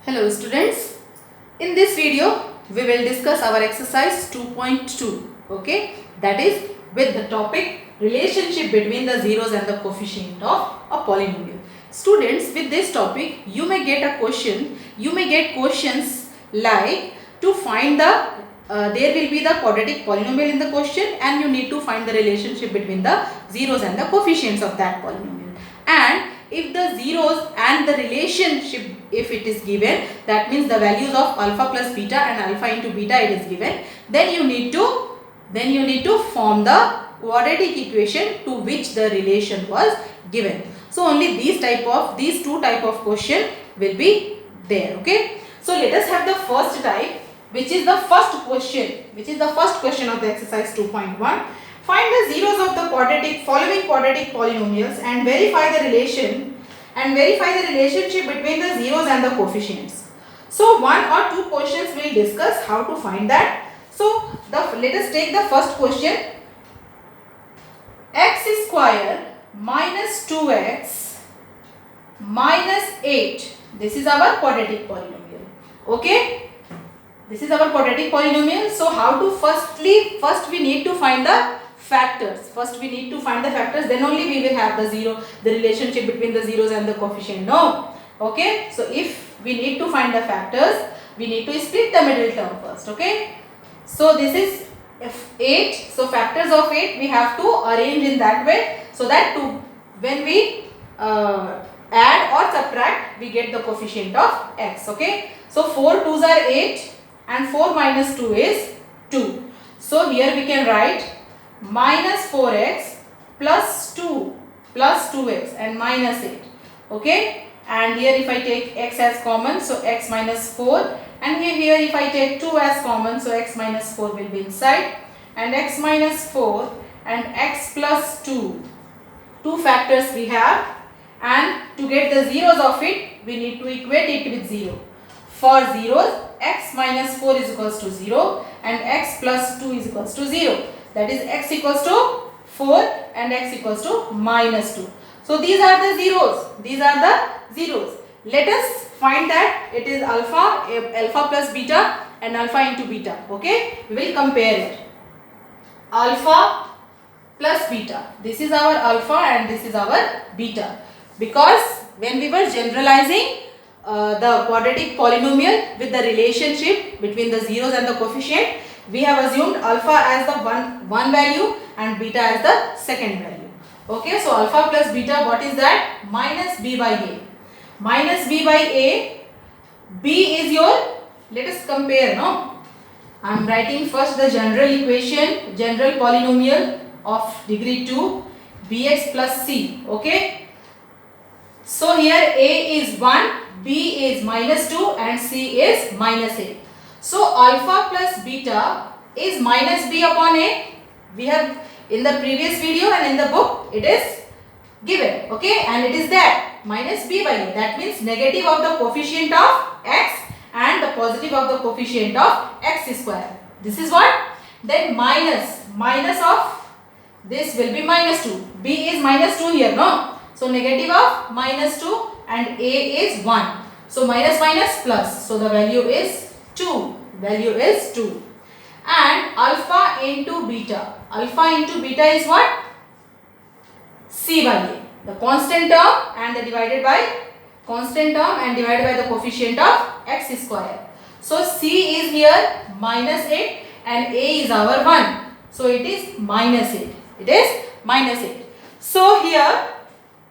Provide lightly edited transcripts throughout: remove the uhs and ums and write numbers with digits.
Hello students, in this video we will discuss our exercise 2.2, okay, that is with the topic relationship between the zeros and the coefficient of a polynomial. Students, with this topic you may get questions like to find there will be the quadratic polynomial in the question and you need to find the relationship between the zeros and the coefficients of that polynomial. And if the zeros and the relationship, if it is given, that means the values of alpha plus beta and alpha into beta it is given, then you need to form the quadratic equation to which the relation was given. So only these two type of question will be there. Okay, so let us have the first type, which is the first question of the exercise 2.1. Find the zeros of the following quadratic polynomials and verify the relationship between the zeros and the coefficients. So one or two questions we will discuss how to find that. So let us take the first question. X square minus 2x minus 8. This is our quadratic polynomial. Okay, this is our quadratic polynomial. So how to first we need to find the factors. Then only we will have the relationship between the zeros and the coefficient. No. Okay, so if we need to find the factors, we need to split the middle term first. Okay, so this is 8. So factors of 8 we have to arrange in that way, so that when we add or subtract, we get the coefficient of x. Okay, so 4 2s are 8 and 4 minus 2 is 2. So here we can write minus 4x plus 2 plus 2x and minus 8. Okay, and here if I take x as common, so x minus 4, and here if I take 2 as common, so x minus 4 will be inside, and x minus 4 and x plus 2 factors we have, and to get the zeros of it we need to equate it with 0. For zeros, x minus 4 is equals to 0 and x plus 2 is equals to 0. That is x equals to 4 and x equals to minus 2. So these are the zeros. Let us find that it is alpha plus beta and alpha into beta. Okay, we will compare it. Alpha plus beta. This is our alpha and this is our beta. Because when we were generalizing the quadratic polynomial with the relationship between the zeros and the coefficient, we have assumed alpha as the one value and beta as the second value. Okay, so alpha plus beta, what is that? Minus b by a. Minus b by a. B is your, let us compare, no? I am writing first the general equation, general polynomial of degree 2, bx plus c. Okay, so here a is 1, b is minus 2 and c is minus a. So alpha plus beta is minus b upon a. We have in the previous video and in the book it is given. Okay, and it is that minus b by a. That means negative of the coefficient of x and the positive of the coefficient of x square. This is what? Then minus of this will be minus 2. B is minus 2 here, no? So negative of minus 2 and a is 1. So minus plus. So the value is 2. And alpha into beta. Alpha into beta is what? C by a. The constant term and divided by the coefficient of x square. So c is here minus 8 and a is our 1. So it is minus 8. So here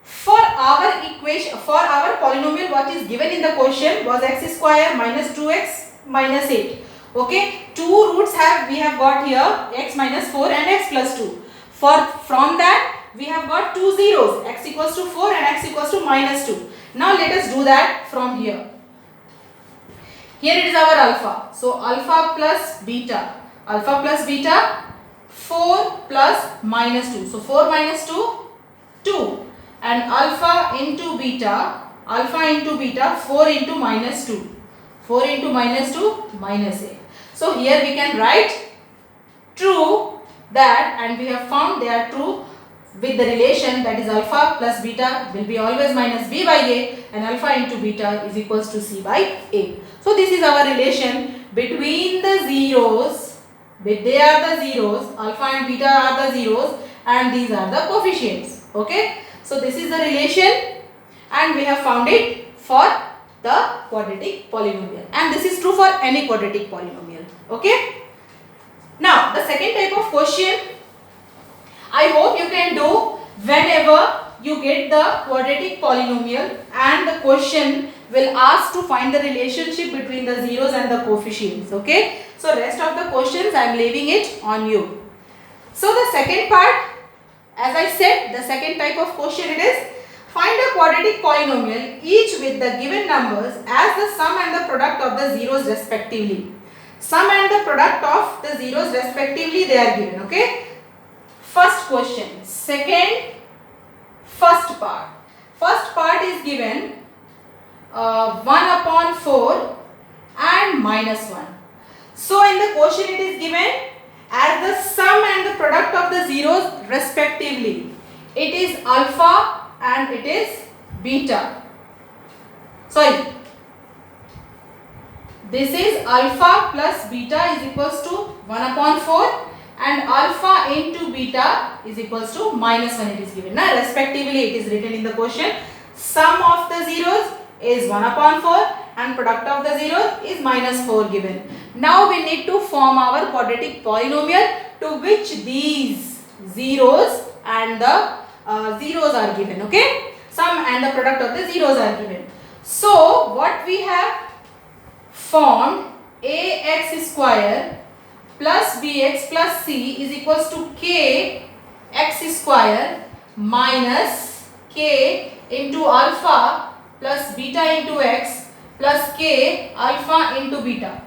for our polynomial, what is given in the question was x square minus 2x minus 8. Okay, two roots we have got here, x minus 4 and x plus 2. From that we have got two zeros, x equals to 4 and x equals to minus 2. Now let us do that from here. Here it is our alpha. So alpha plus beta, 4 plus minus 2. So 4 minus 2, 2. And alpha into beta, 4 into minus 2. 4 into minus 2, minus 8. So here we can write true that, and we have found they are true with the relation that is alpha plus beta will be always minus b by a, and alpha into beta is equals to c by a. So this is our relation between the zeros. They are the zeros, alpha and beta are the zeros, and these are the coefficients. Okay, so this is the relation, and we have found it for the quadratic polynomial, and this is true for any quadratic polynomial. Okay, now the second type of question I hope you can do whenever you get the quadratic polynomial and the question will ask to find the relationship between the zeros and the coefficients. Okay, so rest of the questions I am leaving it on you. So the second part, as I said, the second type of question it is, find a quadratic polynomial each with the given numbers as the sum and the product of the zeros respectively. Sum and the product of the zeros respectively they are given. Okay, first question, first part is given 1 upon 4 and minus 1. So in the question it is given as the sum and the product of the zeros respectively. It is alpha and it is beta. Sorry, this is alpha plus beta is equals to 1 upon 4 and alpha into beta is equals to minus 1 it is given. Now respectively it is written in the question. Sum of the zeros is 1 upon 4 and product of the zeros is minus 4 given. Now we need to form our quadratic polynomial to which these zeros and the zeros are given. Okay, sum and the product of the zeros are given. So what we have formed, ax square plus bx plus c is equals to k x square minus k into alpha plus beta into x plus k alpha into beta.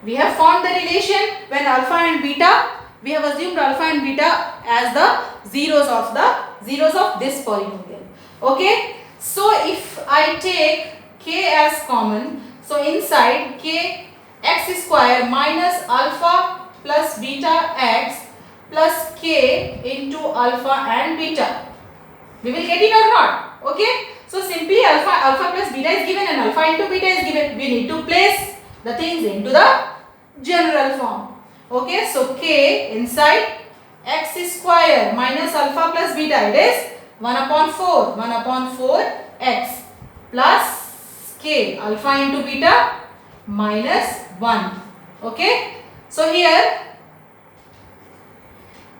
We have formed the relation when alpha and beta, we have assumed alpha and beta as the zeros of this polynomial. Okay, so if I take k as common, so inside k x square minus alpha plus beta x plus k into alpha and beta. We will get it or not? Okay, so simply alpha plus beta is given and alpha into beta is given. We need to place the things into the general form. Okay, so k inside x square minus alpha plus beta, it is 1 upon 4 x plus k alpha into beta minus 1. Okay, so here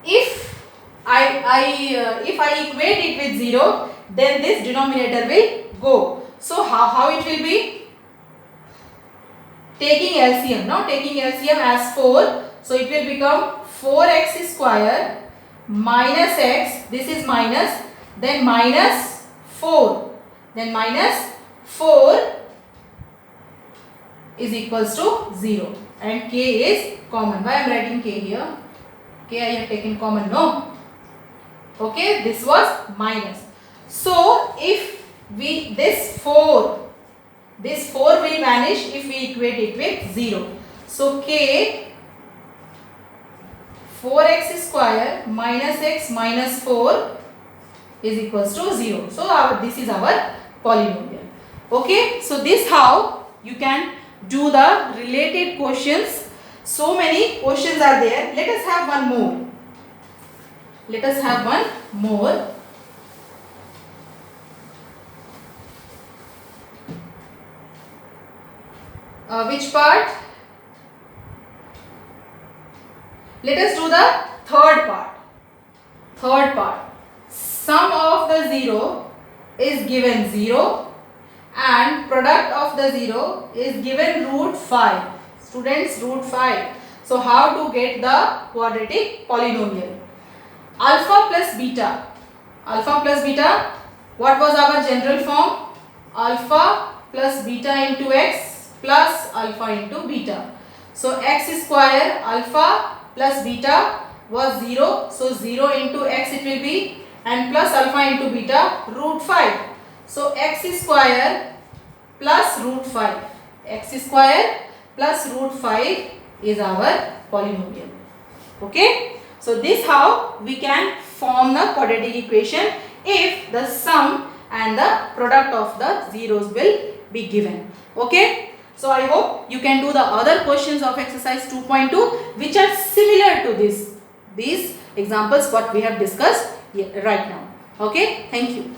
if I equate it with 0, then this denominator will go. So how it will be? Taking LCM, now taking LCM as 4, so it will become 4x square minus x, this is minus, then minus 4, then minus 4 is equals to 0 and k is common. Why I am writing k here? K I have taken common, no? Okay, this was minus. So if we this 4 will vanish if we equate it with 0. So k 4x square minus x minus 4 is equals to 0. So this is our polynomial. Okay, so this how you can do the related questions. So many questions are there. Let us have one more. Which part? Let us do the third part. Sum of the zero is given 0 and product of the zero is given root 5. Students, root 5. So how to get the quadratic polynomial? Alpha plus beta. What was our general form? Alpha plus beta into x plus alpha into beta. So x square alpha plus beta was 0. So 0 into x it will be, and plus alpha into beta root 5. So x square plus root 5. X square plus root 5 is our polynomial. Okay. So this how we can form the quadratic equation if the sum and the product of the zeros will be given. Okay. So I hope you can do the other questions of exercise 2.2 which are similar to these examples what we have discussed right now. Okay. Thank you.